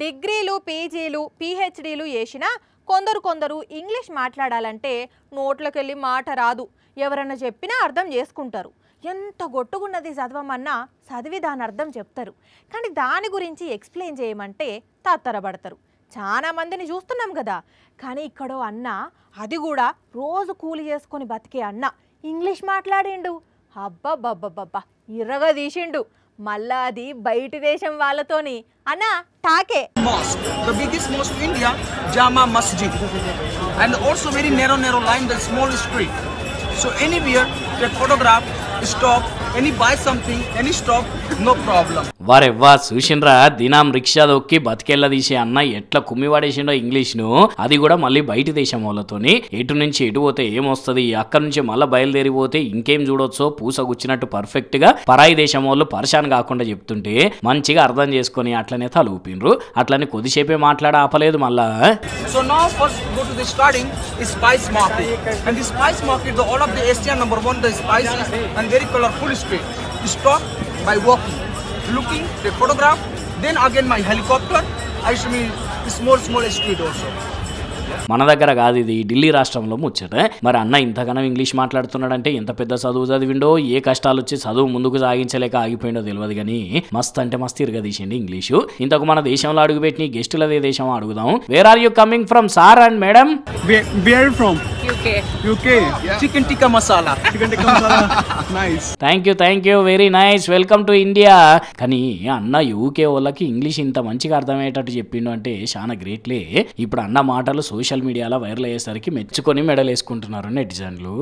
డిగ్రీలు పీజీలు పీహెచ్డీలు చేసినా కొందరు ఇంగ్లీష్ మాట్లాడాలంటే నోట్లకెళ్ళి మాట రాదు. ఎవరన్నా చెప్పినా అర్థం చేసుకుంటారు. ఎంత గొట్టుగున్నది చదవమన్నా చదివి దాని అర్థం చెప్తారు. కానీ దాని గురించి ఎక్స్ప్లెయిన్ చేయమంటే తత్తరపడతారు. చాలా మందిని చూస్తున్నాం కదా. కానీ ఇక్కడో అన్న, అది కూడా రోజు కూలి చేసుకొని బతికే అన్న, ఇంగ్లీష్ మాట్లాడిండు. అబ్బబ్బబ్బబ్బబ్బా ఇర్రగా తీసిండు. మళ్ళా అది బయట దేశం వాళ్ళతోని. అన్న టాకే Mosque, the biggest mosque in India, Jama Masjid, and also very narrow line, the small street. So anywhere, take photograph, stop, any buy something, any stop, no problem. వారెవ్వా చూసిండ్రా, దినం రిక్షా దొక్కి బతికెళ్ళ తీసే అన్న ఎట్లా కుమ్మివాడేసిండో ఇంగ్లీష్ను. అది కూడా మళ్ళీ బయట దేశం వాళ్ళతోని. ఎటు నుంచి ఎటు పోతే ఏమొస్తుంది, అక్కడ నుంచి మళ్ళీ బయలుదేరిపోతే ఇంకేం చూడొచ్చో పూసగుచ్చినట్టు పర్ఫెక్ట్ గా పరాయి దేశం వాళ్ళు పరిశాన్ కాకుండా చెప్తుంటే మంచిగా అర్థం చేసుకుని అట్లనే తలూపిండ్రు. అట్లనే కొద్దిసేపే మాట్లాడ ఆపలేదు మళ్ళా. So now first go to the starting is spice market, and the spice market, the all of the Asia number one, the spices and very colorful street. You stop by walking, looking, take photograph, then again my helicopter. I show me small street also. మన దగ్గర కాదు, ఇది ఢిల్లీ రాష్ట్రంలో ముచ్చట. మరి అన్న ఇంతగానో English మాట్లాడుతున్నాడంటే ఎంత పెద్ద చదువు చదివిండో, ఏ కష్టాలు వచ్చి చదువు ముందుకు సాగించలేక ఆగిపోయిండో తెలియదు. కానీ మస్త్ అంటే మస్తు ఇరగదీసిండి ఇంగ్లీషు. ఇంతకు మన దేశంలో అడుగుపెట్టి గెస్టులదే దేశం అడుగుదాం. Where are you coming from sir and madam? Where from? UK. Chicken tikka masala. Nice. Thank you very nice, welcome to India. కానీ అన్న యూకే వాళ్ళకి ఇంగ్లీష్ ఇంత మంచిగా అర్థమయ్యేటట్టు చెప్పిండు అంటే చాలా గ్రేట్లే. ఇప్పుడు అన్న మాటలు సోషల్ మీడియాలో వైరల్ అయ్యేసరికి మెచ్చుకొని మెడల్ వేసుకుంటున్నారు నెటిజన్లు.